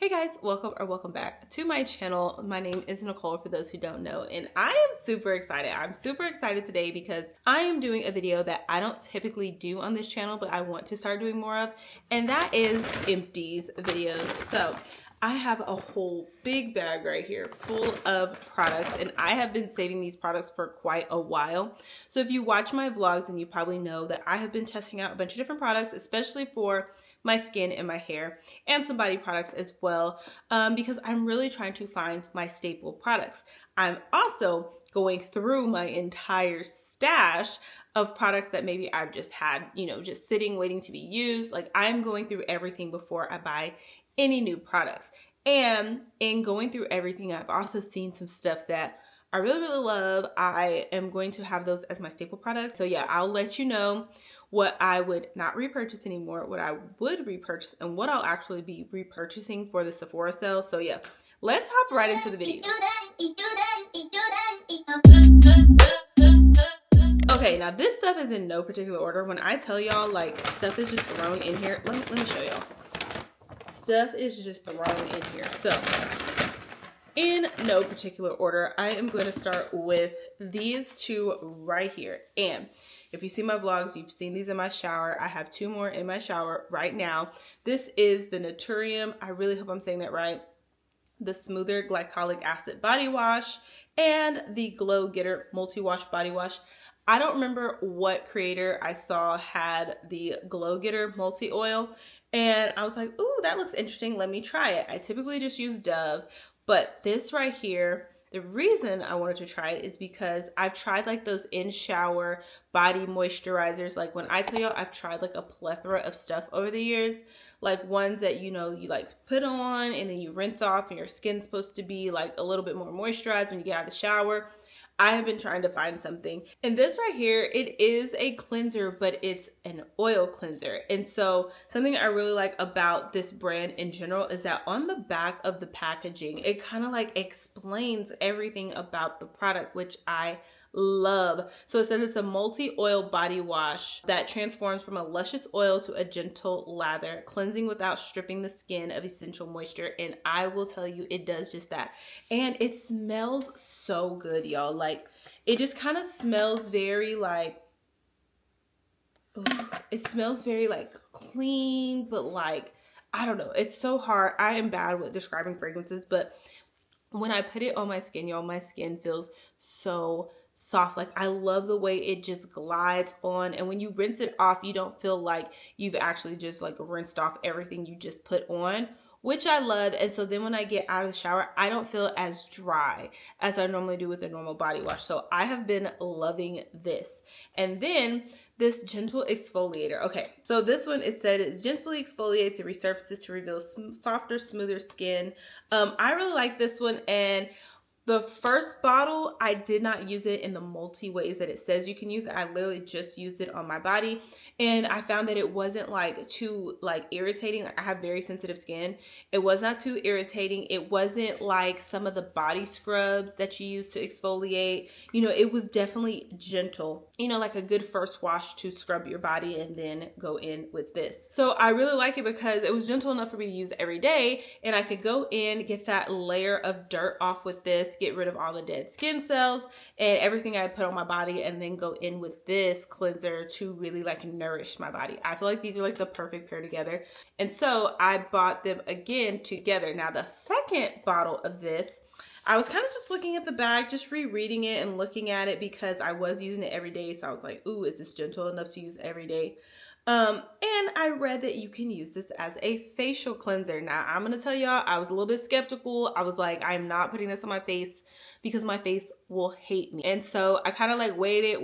Hey guys, welcome back to my channel. My name is Nicole for those who don't know, and I am super excited. I'm super excited today because I am doing a video that I don't typically do on this channel, but I want to start doing more of, and that is empties videos. So I have a whole big bag right here full of products, and I have been saving these products for quite a while. So if you watch my vlogs, then you probably know that I have been testing out a bunch of different products, especially for my skin and my hair, and some body products as well, because I'm really trying to find my staple products. I'm also going through my entire stash of products that maybe I've just had, just sitting, waiting to be used. Like, I'm going through everything before I buy any new products. And in going through everything, I've also seen some stuff that I really, really love. I am going to have those as my staple products. So yeah, I'll let you know what I would not repurchase anymore, what I would repurchase, and what I'll actually be repurchasing for the Sephora sale. So yeah, let's hop right into the video. Okay, now this stuff is in no particular order. When I tell y'all, like, stuff is just thrown in here. Let me show y'all. Stuff is just thrown in here. So in no particular order, I am going to start with these two right here. And if you see my vlogs, you've seen these in my shower. I have two more in my shower right now. This is the Naturium, I really hope I'm saying that right, the Smoother Glycolic Acid Body Wash, and the Glow Getter Multi-Wash Body Wash. I don't remember what creator I saw had the Glow Getter Multi-Oil, and I was like, ooh, that looks interesting. Let me try it. I typically just use Dove, but this right here, the reason I wanted to try it is because I've tried like those in-shower body moisturizers. Like, when I tell y'all, I've tried like a plethora of stuff over the years, like ones that, you like put on and then you rinse off and your skin's supposed to be like a little bit more moisturized when you get out of the shower. I have been trying to find something, and this right here, it is a cleanser, but it's an oil cleanser. And so something I really like about this brand in general is that on the back of the packaging, it kind of like explains everything about the product, which I love. So it says it's a multi-oil body wash that transforms from a luscious oil to a gentle lather, cleansing without stripping the skin of essential moisture. And I will tell you, it does just that. And it smells so good, y'all. Like, it just kind of smells very like, it smells very like clean, but like, I don't know. It's so hard. I am bad with describing fragrances, but when I put it on my skin, y'all, my skin feels so soft. Like, I love the way it just glides on, and when you rinse it off, you don't feel like you've actually just like rinsed off everything you just put on, which I love. And so then when I get out of the shower, I don't feel as dry as I normally do with a normal body wash. So I have been loving this. And then this gentle exfoliator. Okay, so this one, it said it gently exfoliates and resurfaces to reveal softer, smoother skin. I really like this one, and the first bottle, I did not use it in the multi ways that it says you can use it. I literally just used it on my body, and I found that it wasn't like too like irritating. Like, I have very sensitive skin. It was not too irritating. It wasn't like some of the body scrubs that you use to exfoliate. It was definitely gentle. Like a good first wash to scrub your body and then go in with this. So I really like it because it was gentle enough for me to use every day, and I could go in, get that layer of dirt off with this, get rid of all the dead skin cells and everything I put on my body, and then go in with this cleanser to really like nourish my body. I feel like these are like the perfect pair together. And so I bought them again together. Now, the second bottle of this, I was kind of just looking at the bag, just rereading it and looking at it because I was using it every day. So I was like, ooh, is this gentle enough to use every day? And I read that you can use this as a facial cleanser. Now, I'm going to tell y'all, I was a little bit skeptical. I was like, I'm not putting this on my face because my face will hate me. And so I kind of like waited.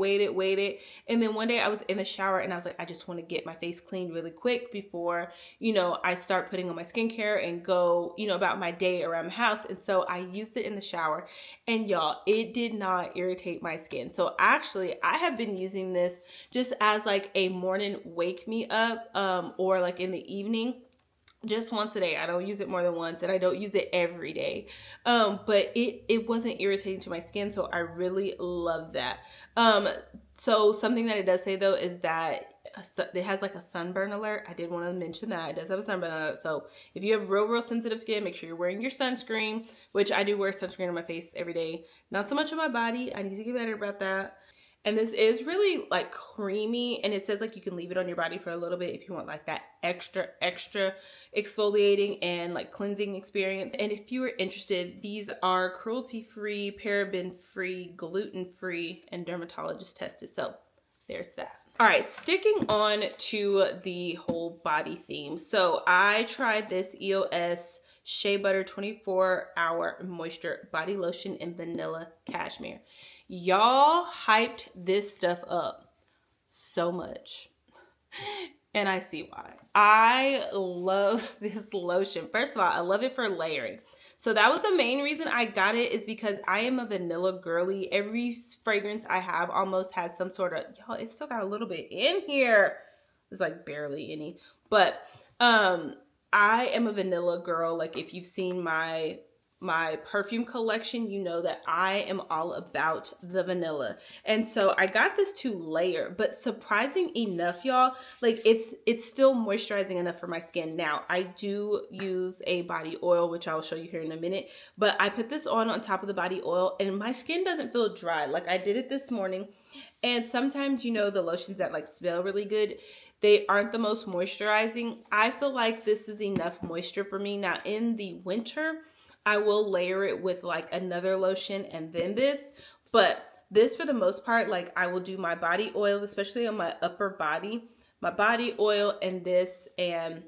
And then one day I was in the shower and I was like, I just want to get my face cleaned really quick before, I start putting on my skincare and go, about my day around the house. And so I used it in the shower, and y'all, it did not irritate my skin. So actually, I have been using this just as like a morning wake me up, or like in the evening, just once a day. I don't use it more than once, and I don't use it every day. But it wasn't irritating to my skin, so I really love that. So something that it does say though is that it has like a sunburn alert. I did want to mention that it does have a sunburn alert. So if you have real sensitive skin, make sure you're wearing your sunscreen, which I do wear sunscreen on my face every day. Not so much on my body. I need to get better about that. And this is really like creamy, and it says like you can leave it on your body for a little bit if you want like that extra exfoliating and like cleansing experience. And if you are interested, these are cruelty-free, paraben-free, gluten-free, and dermatologist tested. So there's that. All right, sticking on to the whole body theme. So I tried this EOS Shea Butter 24-hour moisture body lotion in vanilla cashmere. Y'all hyped this stuff up so much, and I see why. I love this lotion. First of all, I love it for layering. So that was the main reason I got it, is because I am a vanilla girly. Every fragrance I have almost has some sort of, y'all, it's still got a little bit in here. It's like barely any, but I am a vanilla girl. Like if you've seen my perfume collection, you know that I am all about the vanilla. And so I got this to layer, but surprising enough, y'all, like it's still moisturizing enough for my skin. Now I do use a body oil, which I'll show you here in a minute, but I put this on top of the body oil and my skin doesn't feel dry. Like I did it this morning, and sometimes, you know, the lotions that like smell really good, they aren't the most moisturizing. I feel like this is enough moisture for me. Now in the winter, I will layer it with like another lotion and then this, but this for the most part, like I will do my body oils, especially on my upper body, my body oil and this, and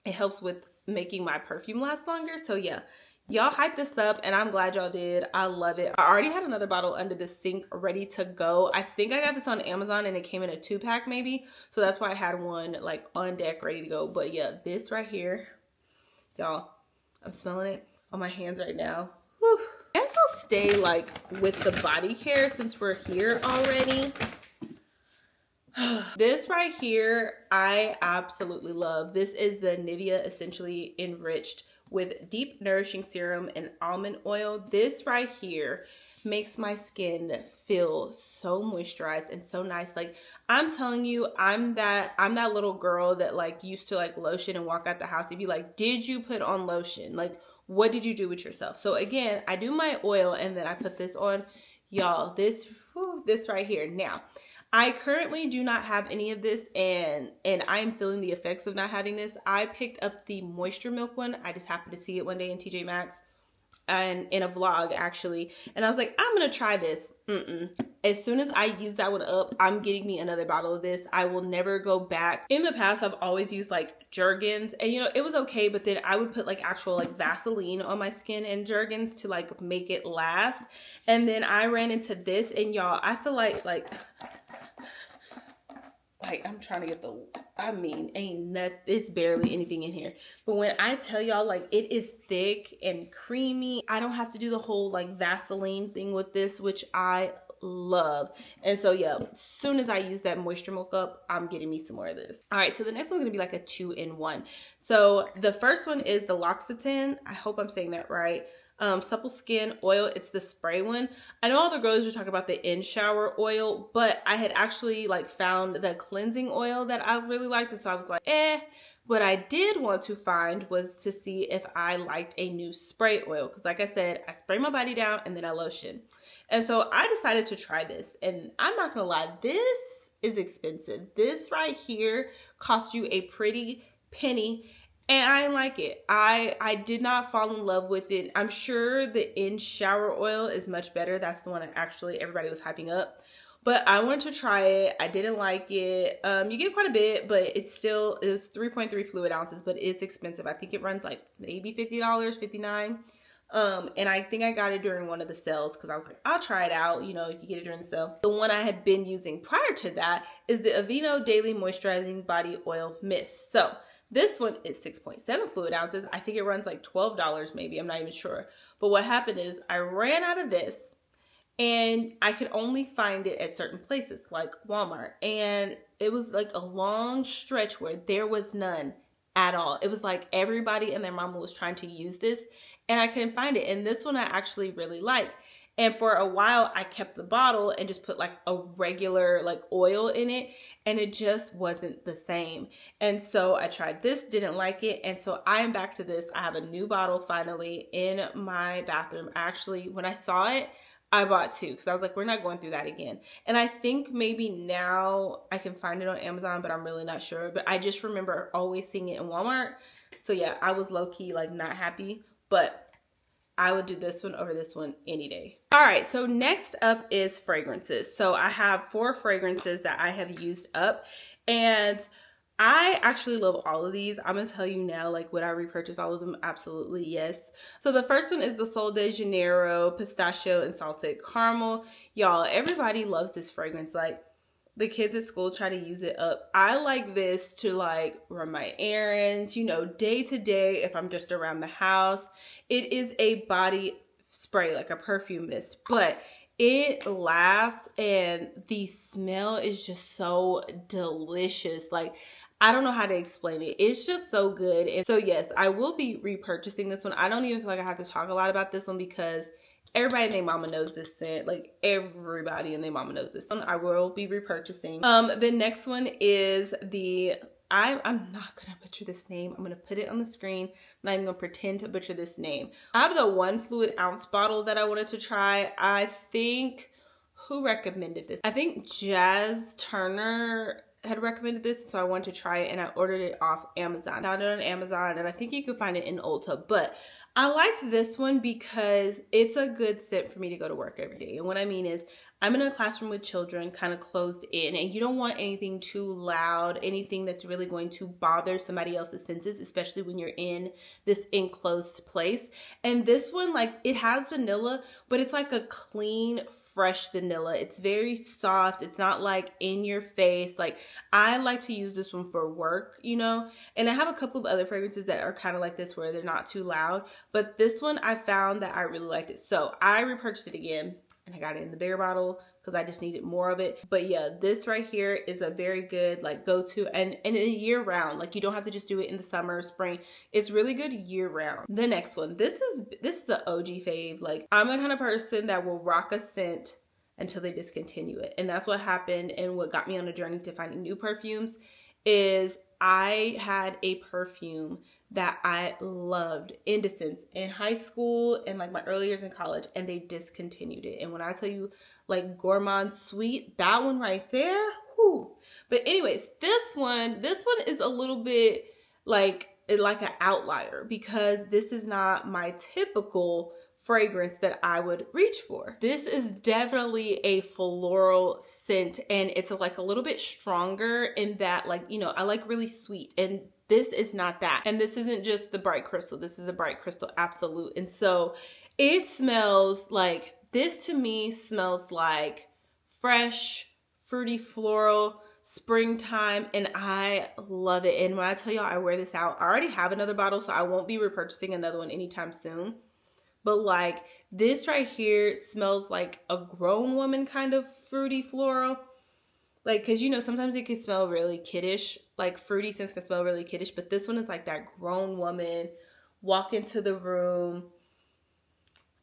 it helps with making my perfume last longer. So yeah, y'all hype this up and I'm glad y'all did. I love it. I already had another bottle under the sink ready to go. I think I got this on Amazon and it came in a 2-pack maybe. So that's why I had one like on deck ready to go. But yeah, this right here, y'all, I'm smelling it on my hands right now. Whew. I guess I'll stay like with the body care since we're here already. This right here, I absolutely love. This is the Nivea Essentially Enriched with Deep Nourishing Serum and Almond Oil. This right here makes my skin feel so moisturized and so nice. Like I'm telling you, I'm that little girl that like used to like lotion and walk out the house and be like, did you put on lotion? Like, what did you do with yourself? So again, I do my oil and then I put this on. Y'all, this right here. Now, I currently do not have any of this, and I'm feeling the effects of not having this. I picked up the Moisture Milk one. I just happened to see it one day in TJ Maxx and in a vlog actually, and I was like, I'm gonna try this. As soon as I use that one up, I'm getting me another bottle of this. I will never go back. In the past, I've always used like Jergens, and you know, it was okay, but then I would put like actual like Vaseline on my skin and Jergens to like make it last. And then I ran into this, and y'all, I feel like I'm trying to get it's barely anything in here. But when I tell y'all, like, it is thick and creamy, I don't have to do the whole like Vaseline thing with this, which I love. And so yeah, as soon as I use that Moisture Milk up, I'm getting me some more of this. All right, so the next one's gonna be like a 2-in-1. So the first one is the L'Occitane. I hope I'm saying that right. Supple Skin Oil. It's the spray one. I know all the girls were talking about the in shower oil, but I had actually like found the cleansing oil that I really liked, and so I was like, What I did want to find was to see if I liked a new spray oil, because like I said, I spray my body down and then I lotion. And so I decided to try this, and I'm not gonna lie, this is expensive. This right here cost you a pretty penny. And I didn't like it. I did not fall in love with it. I'm sure the in shower oil is much better. That's the one that actually everybody was hyping up. But I wanted to try it. I didn't like it. You get quite a bit, but it was 3.3 fluid ounces, but it's expensive. I think it runs like maybe $50, $59. And I think I got it during one of the sales because I was like, I'll try it out. You know, you get it during the sale. The one I had been using prior to that is the Aveeno Daily Moisturizing Body Oil Mist. So this one is 6.7 fluid ounces. I think it runs like $12 maybe. I'm not even sure. But what happened is I ran out of this, and I could only find it at certain places like Walmart. And it was like a long stretch where there was none at all. It was like everybody and their mama was trying to use this, and I couldn't find it. And this one I actually really like. And for a while I kept the bottle and just put like a regular like oil in it, and it just wasn't the same. And so I tried this, didn't like it, and so I am back to this. I have a new bottle finally in my bathroom. Actually, when I saw it, I bought two because I was like, we're not going through that again. And I think maybe now I can find it on Amazon, but I'm really not sure. But I just remember always seeing it in Walmart. So yeah, I was low-key like not happy, but I would do this one over this one any day. All right, so next up is fragrances. So I have 4 fragrances that I have used up, and I actually love all of these. I'm gonna tell you now, like, would I repurchase all of them? Absolutely, yes. So the first one is the Sol de Janeiro Pistachio and Salted Caramel. Y'all, everybody loves this fragrance. Like, the kids at school try to use it up. I like this to like run my errands, you know, day to day if I'm just around the house. It is a body spray, like a perfume mist, but it lasts and the smell is just so delicious. Like, I don't know how to explain it. It's just so good. And so yes, I will be repurchasing this one. I don't even feel like I have to talk a lot about this one because everybody and their mama knows this scent. Like, everybody and their mama knows this one. I will be repurchasing. The next one is the, I'm not gonna butcher this name. I'm gonna put it on the screen. I'm not even gonna pretend to butcher this name. I have the 1 fluid ounce bottle that I wanted to try. I think, who recommended this? I think Jazz Turner had recommended this, so I wanted to try it, and I ordered it off Amazon. Found it on Amazon, and I think you can find it in Ulta, but I liked this one because it's a good scent for me to go to work every day. And what I mean is, I'm in a classroom with children, kind of closed in, and you don't want anything too loud, anything that's really going to bother somebody else's senses, especially when you're in this enclosed place. And this one, like, it has vanilla, but it's like a clean, fresh vanilla. It's very soft. It's not like in your face. Like, I like to use this one for work, you know, and I have a couple of other fragrances that are kind of like this where they're not too loud, but this one I found that I really liked it. So I repurchased it again, and I got it in the bigger bottle because I just needed more of it. But yeah, this right here is a very good like go-to, and a year round. Like, you don't have to just do it in the summer or spring. It's really good year round. The next one, this is an OG fave. Like, I'm the kind of person that will rock a scent until they discontinue it. And that's what happened, and what got me on a journey to finding new perfumes is I had a perfume that I loved, Indecence, in high school and like my early years in college, and they discontinued it. And when I tell you, like, Gourmand Sweet, that one right there, whew. But anyways, this one is a little bit like an outlier because this is not my typical fragrance that I would reach for. This is definitely a floral scent, and it's like a little bit stronger in that, like, you know, I like really sweet, and this is not that. And this isn't just the Bright Crystal. This is the Bright Crystal Absolute. And so it smells like, this to me smells like fresh, fruity, floral, springtime, and I love it. And when I tell y'all I wear this out, I already have another bottle, so I won't be repurchasing another one anytime soon. But like, this right here smells like a grown woman kind of fruity floral. Like, cause you know, sometimes it can smell really kiddish, like fruity scents can smell really kiddish, but this one is like that grown woman walk into the room.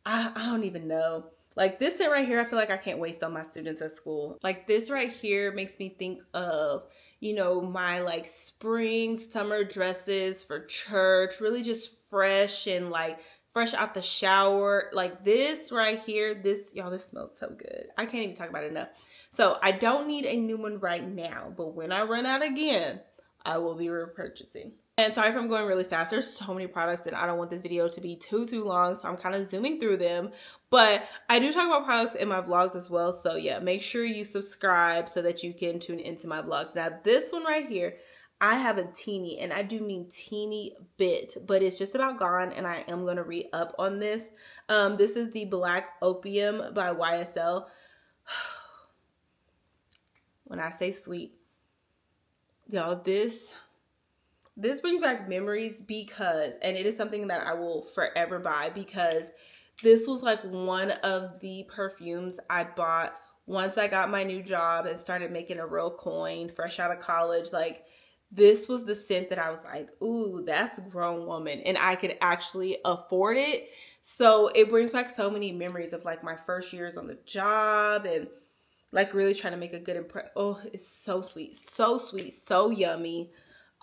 I don't even know. Like, this scent right here, I feel like I can't waste on my students at school. Like, this right here makes me think of, you know, my like spring, summer dresses for church, really just fresh and like fresh out the shower. Like, this right here, y'all, this smells so good. I can't even talk about it enough. So I don't need a new one right now, but when I run out again, I will be repurchasing. And sorry if I'm going really fast. There's so many products and I don't want this video to be too long, so I'm kind of zooming through them. But I do talk about products in my vlogs as well. So yeah, make sure you subscribe so that you can tune into my vlogs. Now this one right here, I have a teeny, and I do mean teeny bit, but it's just about gone, and I am going to re-up on this. This is the Black Opium by YSL. When I say sweet, y'all, this brings back memories because, and it is something that I will forever buy because this was like one of the perfumes I bought once I got my new job and started making a real coin fresh out of college. Like, this was the scent that I was like, ooh, that's grown woman, and I could actually afford it. So it brings back so many memories of like my first years on the job and like really trying to make a good impression. Oh, it's so sweet, so yummy.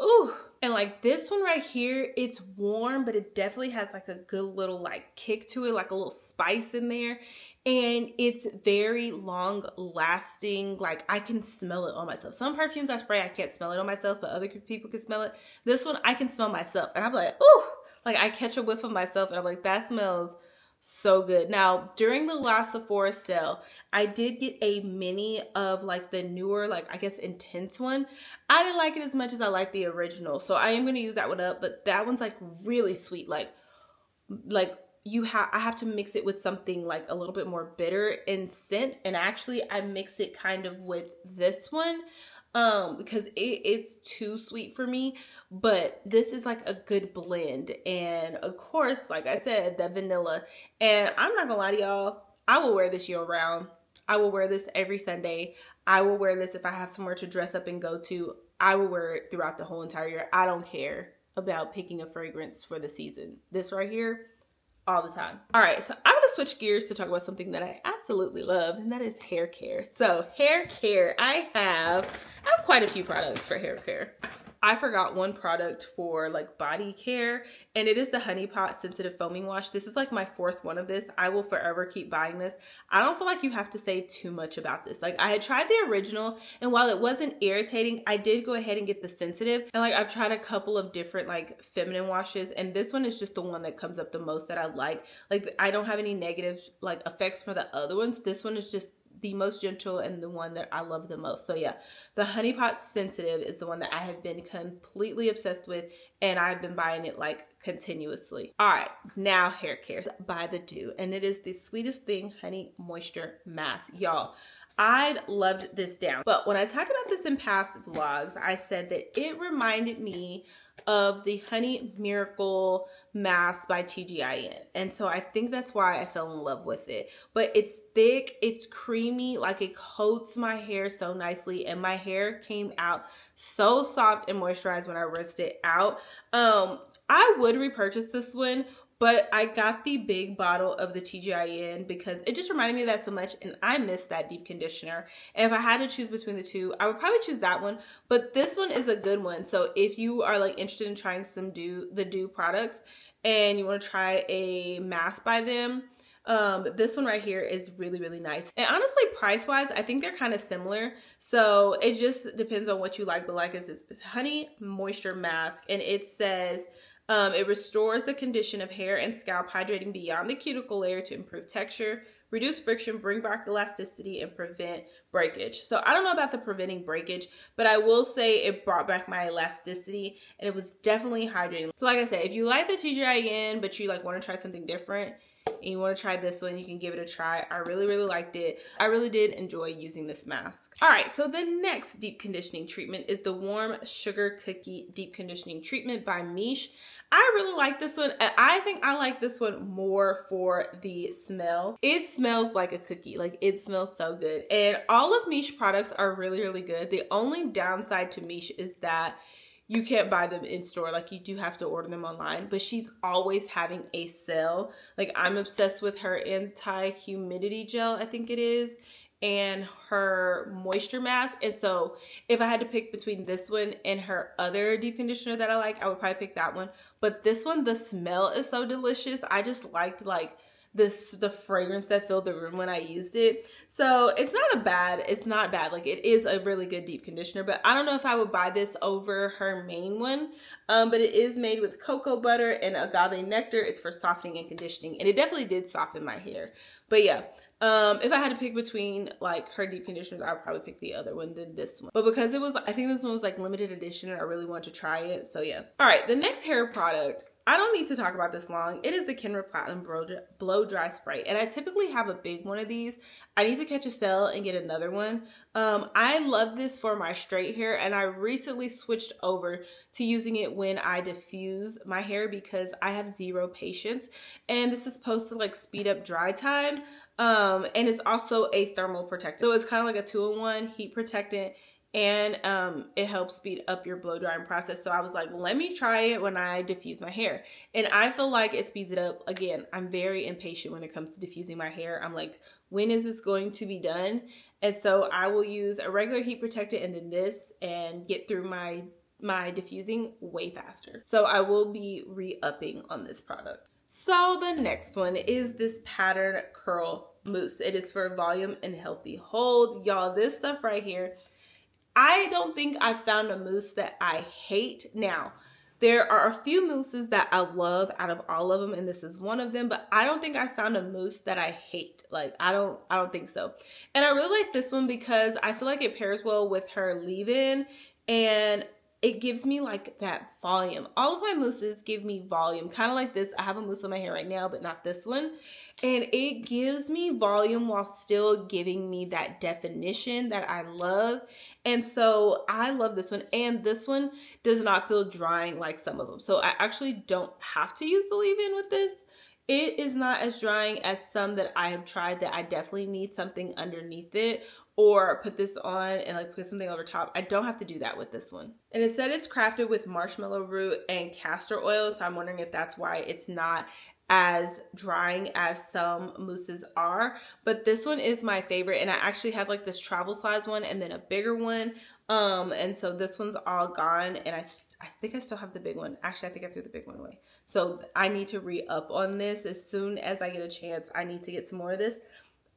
Ooh, and like this one right here, it's warm, but it definitely has like a good little like kick to it, like a little spice in there. And it's very long lasting. Like I can smell it on myself. Some perfumes I spray, I can't smell it on myself, but other people can smell it. This one I can smell myself. And I'm like, ooh, like I catch a whiff of myself and I'm like, that smells so good. Now, during the last Sephora sale, I did get a mini of like the newer, like I guess intense one. I didn't like it as much as I like the original. So I am going to use that one up, but that one's like really sweet. Like I have to mix it with something like a little bit more bitter in scent. And actually I mix it kind of with this one because it's too sweet for me, but this is like a good blend. And of course, like I said, the vanilla, and I'm not gonna lie to y'all, I will wear this year round. I will wear this every Sunday. I will wear this if I have somewhere to dress up and go to. I will wear it throughout the whole entire year. I don't care about picking a fragrance for the season. This right here, all the time. All right, so I'm gonna switch gears to talk about something that I absolutely love, and that is hair care. So hair care, I have quite a few products for hair care. I forgot one product for like body care, and it is the Honey Pot Sensitive Foaming Wash. This is like my fourth one of this. I will forever keep buying this. I don't feel like you have to say too much about this. Like I had tried the original, and while it wasn't irritating, I did go ahead and get the sensitive. And like I've tried a couple of different like feminine washes, and this one is just the one that comes up the most that I like. Like I don't have any negative like effects for the other ones. This one is just the most gentle and the one that I love the most. So yeah, the Honey Pot Sensitive is the one that I have been completely obsessed with, and I've been buying it like continuously. All right, now hair care by The Dew, and it is the Sweetest Thing Honey Moisture Mask. Y'all, I loved this down, but when I talked about this in past vlogs, I said that it reminded me of the Honey Miracle Mask by TGIN. And so I think that's why I fell in love with it. But it's thick, it's creamy, like it coats my hair so nicely, and my hair came out so soft and moisturized when I rinsed it out. I would repurchase this one, but I got the big bottle of the TGIN because it just reminded me of that so much, and I miss that deep conditioner. And if I had to choose between the two, I would probably choose that one, but this one is a good one. So if you are like interested in trying some the Dew products and you want to try a mask by them, this one right here is really, really nice. And honestly, price wise, I think they're kind of similar. So it just depends on what you like. But like it's Honey Moisture Mask, and it says it restores the condition of hair and scalp, hydrating beyond the cuticle layer to improve texture, reduce friction, bring back elasticity, and prevent breakage. So I don't know about the preventing breakage, but I will say it brought back my elasticity, and it was definitely hydrating. So like I said, if you like the TGIN, but you like want to try something different, and you want to try this one, you can give it a try. I really, really liked it. I really did enjoy using this mask. All right, so the next deep conditioning treatment is the Warm Sugar Cookie Deep Conditioning Treatment by Nichole. I really like this one. I think I like this one more for the smell. It smells like a cookie. Like it smells so good. And all of Nichole products are really, really good. The only downside to Nichole is that you can't buy them in store. Like you do have to order them online, but she's always having a sale. Like I'm obsessed with her anti-humidity gel, I think it is, and her moisture mask. And so if I had to pick between this one and her other deep conditioner that I like, I would probably pick that one. But this one, the smell is so delicious. I just liked like the fragrance that filled the room when I used it. So it's not bad. Like it is a really good deep conditioner, but I don't know if I would buy this over her main one. But it is made with cocoa butter and agave nectar. It's for softening and conditioning, and it definitely did soften my hair. But yeah, if I had to pick between like her deep conditioners, I would probably pick the other one than this one. But because I think this one was like limited edition, and I really wanted to try it. So yeah. All right, the next hair product, I don't need to talk about this long. It is the Kenra Platinum Blow Dry Spray. And I typically have a big one of these. I need to catch a sale and get another one. I love this for my straight hair, and I recently switched over to using it when I diffuse my hair because I have zero patience. And this is supposed to like speed up dry time. And it's also a thermal protectant. So it's kind of like a 2-in-1 heat protectant and it helps speed up your blow drying process. So I was like, let me try it when I diffuse my hair. And I feel like it speeds it up. Again, I'm very impatient when it comes to diffusing my hair. I'm like, when is this going to be done? And so I will use a regular heat protectant and then this and get through my diffusing way faster. So I will be re-upping on this product. So the next one is this pattern curl mousse. It is for volume and healthy hold. Y'all, this stuff right here, I don't think I found a mousse that I hate. Now, there are a few mousses that I love out of all of them, and this is one of them, but I don't think I found a mousse that I hate. Like, I don't think so. And I really like this one because I feel like it pairs well with her leave-in, and it gives me like that volume. All of my mousses give me volume, kind of like this. I have a mousse on my hair right now, but not this one. And it gives me volume while still giving me that definition that I love. And so I love this one. And this one does not feel drying like some of them. So I actually don't have to use the leave-in with this. It is not as drying as some that I have tried that I definitely need something underneath it, or put this on and like put something over top. I don't have to do that with this one. And it said it's crafted with marshmallow root and castor oil. So I'm wondering if that's why it's not as drying as some mousses are. But this one is my favorite. And I actually have like this travel size one and then a bigger one. And so this one's all gone. And I think I still have the big one. Actually, I think I threw the big one away. So I need to re-up on this as soon as I get a chance. I need to get some more of this.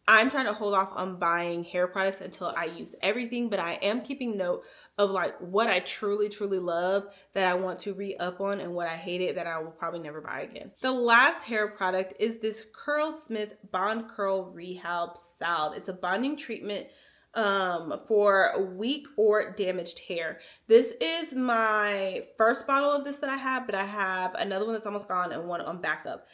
I'm trying to hold off on buying hair products until I use everything, but I am keeping note of like what I truly, truly love that I want to re-up on and what I hated that I will probably never buy again. The last hair product is this Curlsmith Bond Curl Rehab Salve. It's a bonding treatment for weak or damaged hair. This is my first bottle of this that I have, but I have another one that's almost gone and one on backup.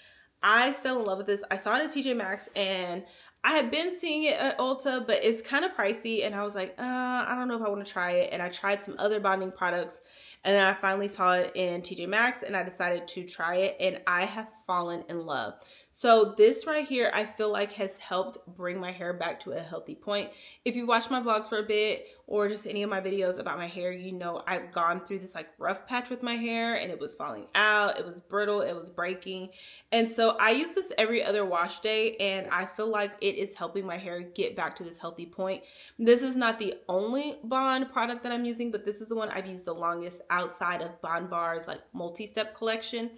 I fell in love with this. I saw it at TJ Maxx and I had been seeing it at Ulta, but it's kind of pricey. And I was like, I don't know if I want to try it. And I tried some other bonding products. And then I finally saw it in TJ Maxx and I decided to try it. And I have fallen in love. So this right here, I feel like has helped bring my hair back to a healthy point. If you watched my vlogs for a bit or just any of my videos about my hair, you know I've gone through this like rough patch with my hair and it was falling out, it was brittle, it was breaking. And so I use this every other wash day and I feel like it is helping my hair get back to this healthy point. This is not the only Bond product that I'm using, but this is the one I've used the longest outside of Bond Bar's like multi-step collection.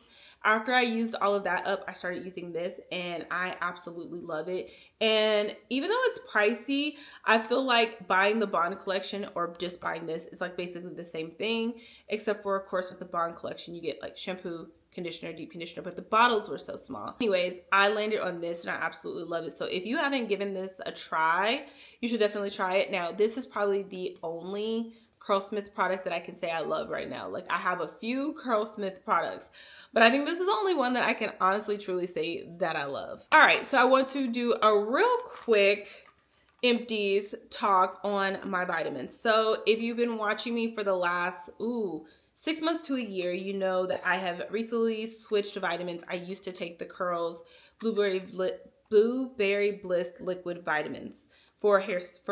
After I used all of that up, I started using this and I absolutely love it. And even though it's pricey, I feel like buying the Bond collection or just buying this is like basically the same thing, except for of course with the Bond collection, you get like shampoo, conditioner, deep conditioner, but the bottles were so small. Anyways, I landed on this and I absolutely love it. So if you haven't given this a try, you should definitely try it. Now, this is probably the only Curlsmith product that I can say I love right now. Like I have a few Curlsmith products, but I think this is the only one that I can honestly truly say that I love. All right, so I want to do a real quick Empties talk on my vitamins. So if you've been watching me for the last 6 months to a year, you know that I have recently switched to vitamins. I used to take the Curls Blueberry Bliss liquid vitamins for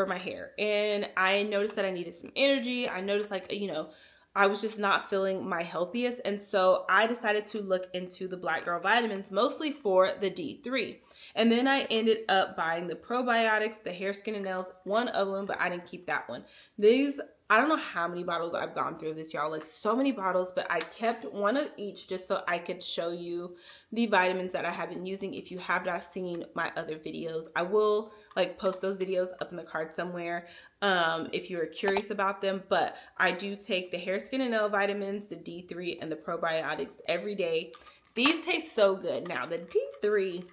my hair, and I noticed that I needed some energy. I noticed like, you know, I was just not feeling my healthiest, and so I decided to look into the Black Girl vitamins, mostly for the D3. And then I ended up buying the probiotics, the hair, skin, and nails, one of them, but I didn't keep that one. These, I don't know how many bottles I've gone through this, y'all, like so many bottles, but I kept one of each just so I could show you the vitamins that I have been using. If you have not seen my other videos, I will like post those videos up in the card somewhere if you're curious about them. But I do take the hair, skin, and nail vitamins, the D3, and the probiotics every day. These taste so good. Now the D3,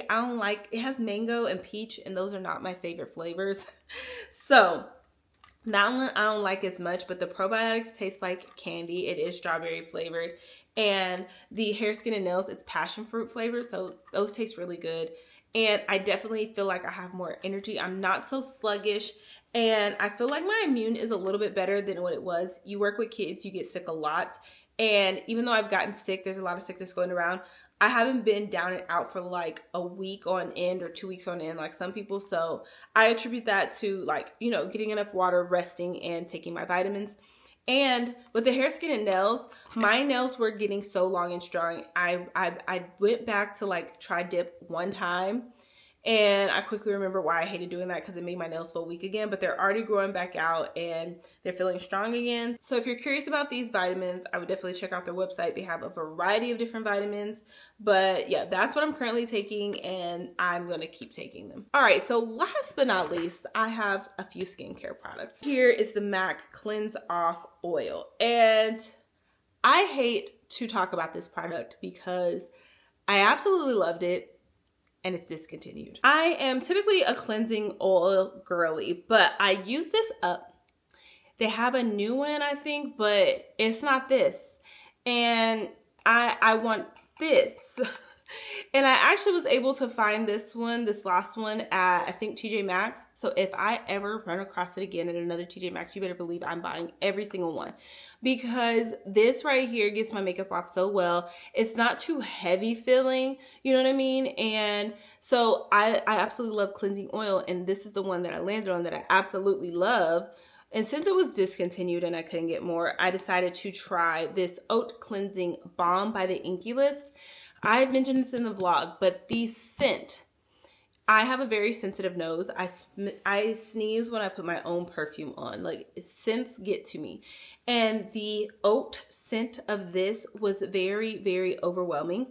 I don't like, it has mango and peach, and those are not my favorite flavors. So that one I don't like as much, but the probiotics taste like candy. It is strawberry flavored. And the hair, skin, and nails, it's passion fruit flavored. So those taste really good. And I definitely feel like I have more energy. I'm not so sluggish. And I feel like my immune is a little bit better than what it was. You work with kids, you get sick a lot. And even though I've gotten sick, there's a lot of sickness going around, I haven't been down and out for like a week on end or 2 weeks on end like some people. So I attribute that to like, you know, getting enough water, resting, and taking my vitamins. And with the hair, skin, and nails, my nails were getting so long and strong. I went back to like try dip one time, and I quickly remember why I hated doing that, because it made my nails feel weak again, but they're already growing back out and they're feeling strong again. So if you're curious about these vitamins, I would definitely check out their website. They have a variety of different vitamins, but yeah, that's what I'm currently taking, and I'm going to keep taking them. All right, so last but not least, I have a few skincare products. Here is the MAC Cleanse Off Oil, and I hate to talk about this product because I absolutely loved it, and it's discontinued. I am typically a cleansing oil girly, but I use this up. They have a new one, I think, but it's not this. And I want this. And I actually was able to find this last one at, I think, TJ Maxx. So if I ever run across it again at another TJ Maxx, you better believe I'm buying every single one, because this right here gets my makeup off so well. It's not too heavy feeling, you know what I mean? And so I absolutely love cleansing oil, and this is the one that I landed on that I absolutely love. And since it was discontinued and I couldn't get more, I decided to try this Oat Cleansing Balm by the Inkey List. I mentioned this in the vlog, but the scent, I have a very sensitive nose. I sneeze when I put my own perfume on. Like, scents get to me. And the oat scent of this was very, very overwhelming.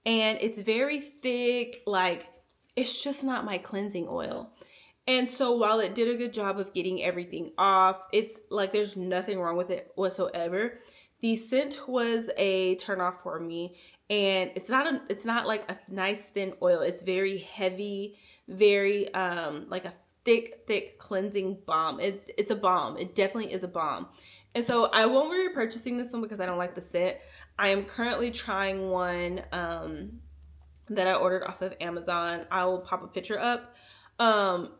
And it's very thick. Like, it's just not my cleansing oil. And so while it did a good job of getting everything off, it's like there's nothing wrong with it whatsoever. The scent was a turnoff for me. And it's not like a nice thin oil. It's very heavy, very like a thick cleansing balm. It's a balm. It definitely is a balm. And so I won't be repurchasing this one because I don't like the scent. I am currently trying one that I ordered off of Amazon. I will pop a picture up.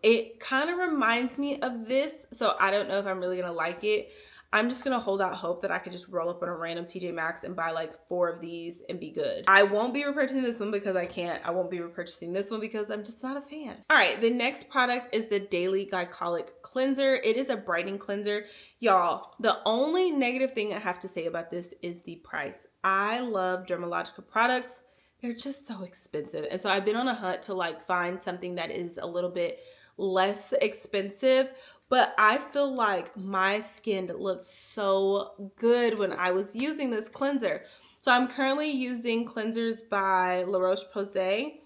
It kind of reminds me of this, so I don't know if I'm really gonna like it. I'm just gonna hold out hope that I could just roll up on a random TJ Maxx and buy like 4 of these and be good. I won't be repurchasing this one because I can't. I won't be repurchasing this one because I'm just not a fan. All right, the next product is the Daily Glycolic Cleanser. It is a brightening cleanser. Y'all, the only negative thing I have to say about this is the price. I love Dermalogica products. They're just so expensive. And so I've been on a hunt to like find something that is a little bit less expensive, but I feel like my skin looked so good when I was using this cleanser. So I'm currently using cleansers by La Roche-Posay.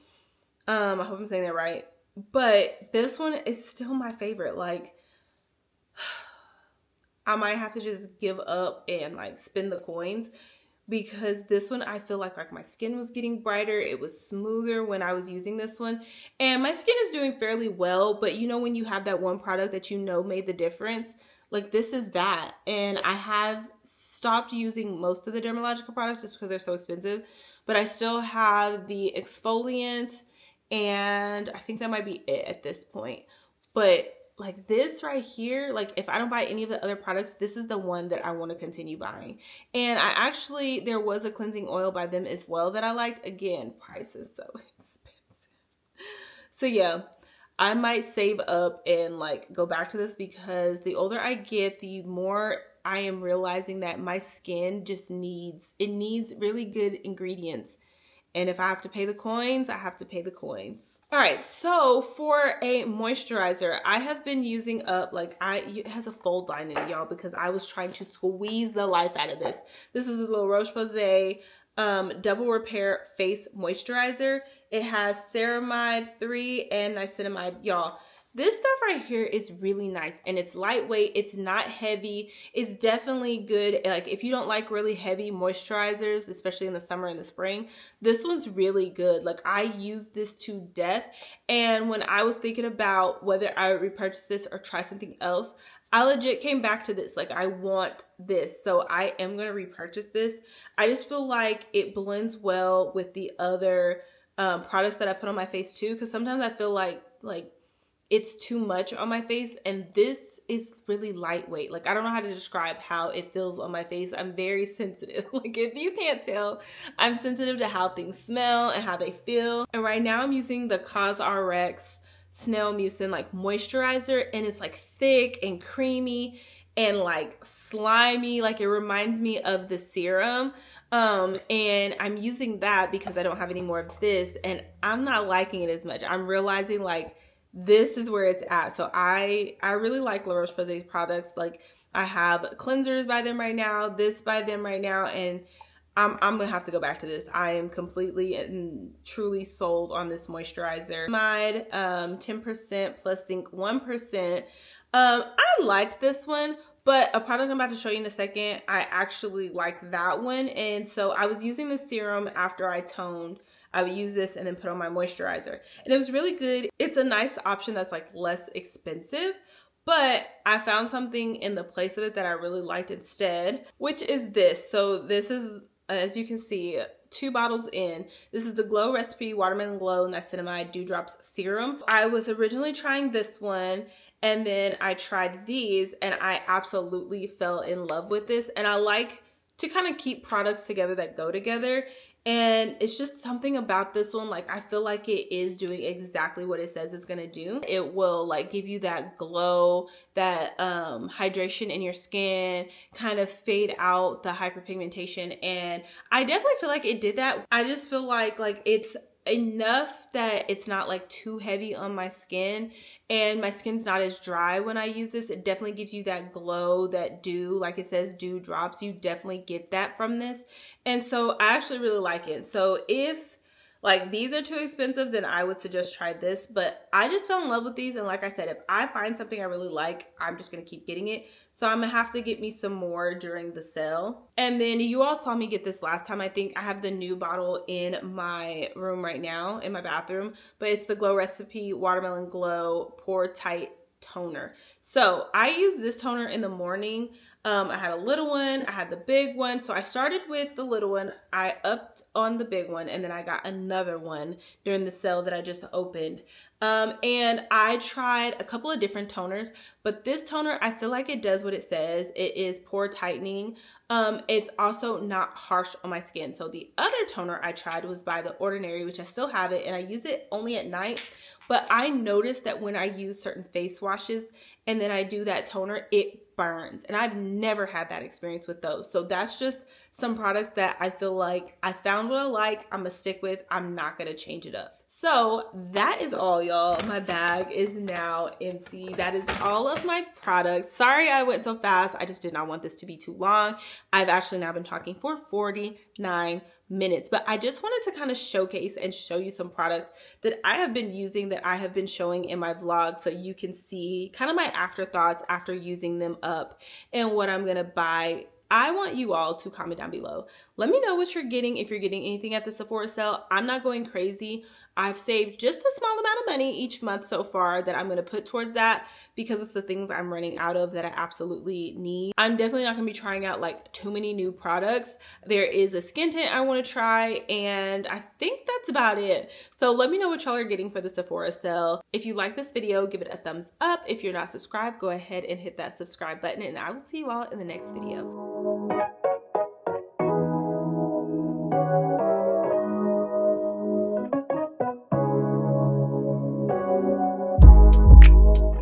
I hope I'm saying that right. But this one is still my favorite. Like, I might have to just give up and like spend the coins, because this one I feel like my skin was getting brighter. It was smoother when I was using this one, and my skin is doing fairly well. But you know, when you have that one product that you know made the difference, like this is that. And I have stopped using most of the Dermalogica products just because they're so expensive, but I still have the exfoliant, and I think that might be it at this point. But like this right here, like if I don't buy any of the other products, this is the one that I want to continue buying. And there was a cleansing oil by them as well that I liked. Again, price is so expensive. So yeah, I might save up and like go back to this, because the older I get, the more I am realizing that my skin just needs really good ingredients. And if I have to pay the coins, I have to pay the coins. All right, so for a moisturizer, I have been using up, it has a fold line in it, y'all, because I was trying to squeeze the life out of this. This is the La Roche-Posay Double Repair Face Moisturizer. It has ceramide 3 and niacinamide, y'all. This stuff right here is really nice, and it's lightweight. It's not heavy. It's definitely good. Like if you don't like really heavy moisturizers, especially in the summer and the spring, this one's really good. Like I use this to death. And when I was thinking about whether I would repurchase this or try something else, I legit came back to this. Like I want this. So I am going to repurchase this. I just feel like it blends well with the other products that I put on my face too. Because sometimes I feel like it's too much on my face, and this is really lightweight. Like, I don't know how to describe how it feels on my face. I'm very sensitive. Like, if you can't tell, I'm sensitive to how things smell and how they feel. And right now I'm using the CosRx Snail Mucin like moisturizer, and it's like thick and creamy and like slimy. Like, it reminds me of the serum. And I'm using that because I don't have any more of this, and I'm not liking it as much. I'm realizing like this is where it's at. So I really like La Roche-Posay's products. Like, I have cleansers by them right now, this by them right now, and I'm gonna have to go back to this. I am completely and truly sold on this moisturizer. 10% plus zinc 1%. I liked this one, but a product I'm about to show you in a second, I actually like that one. And so I was using the serum after I toned. I would use this and then put on my moisturizer, and it was really good. It's a nice option that's like less expensive, but I found something in the place of it that I really liked instead, which is this. So this is, as you can see, 2 bottles in. This is the Glow Recipe Watermelon Glow Niacinamide Dewdrops Serum. I was originally trying this one, and then I tried these, and I absolutely fell in love with this. And I like to kind of keep products together that go together. And it's just something about this one, like, I feel like it is doing exactly what it says it's gonna do. It will like give you that glow, that hydration in your skin, kind of fade out the hyperpigmentation, and I definitely feel like it did that. I just feel like it's enough that it's not like too heavy on my skin, and my skin's not as dry when I use this. It definitely gives you that glow, that dew, like it says dew drops. You definitely get that from this, and so I actually really like it. So if like these are too expensive, then I would suggest try this, but I just fell in love with these, and like I said, if I find something I really like, I'm just gonna keep getting it. So I'm gonna have to get me some more during the sale. And then you all saw me get this last time. I think I have the new bottle in my room right now, in my bathroom, but it's the Glow Recipe Watermelon Glow Pore Tight Toner. So I use this toner in the morning. I had a little one, I had the big one. So I started with the little one, I upped on the big one, and then I got another one during the sale that I just opened. And I tried a couple of different toners, but this toner, I feel like it does what it says. It is pore tightening. It's also not harsh on my skin. So the other toner I tried was by The Ordinary, which I still have it, and I use it only at night. But I noticed that when I use certain face washes and then I do that toner, it burns. And I've never had that experience with those. So that's just some products that I feel like I found what I like, I'm gonna stick with. I'm not gonna change it up. So that is all, y'all. My bag is now empty. That is all of my products. Sorry I went so fast. I just did not want this to be too long. I've actually now been talking for 49 minutes, but I just wanted to kind of showcase and show you some products that I have been using, that I have been showing in my vlog, so you can see kind of my afterthoughts after using them up and what I'm gonna buy. I want you all to comment down below. Let me know what you're getting, if you're getting anything at the Sephora sale. I'm not going crazy. I've saved just a small amount of money each month so far that I'm going to put towards that, because it's the things I'm running out of that I absolutely need. I'm definitely not going to be trying out like too many new products. There is a skin tint I want to try, and I think that's about it. So let me know what y'all are getting for the Sephora sale. If you like this video, give it a thumbs up. If you're not subscribed, go ahead and hit that subscribe button, and I will see you all in the next video.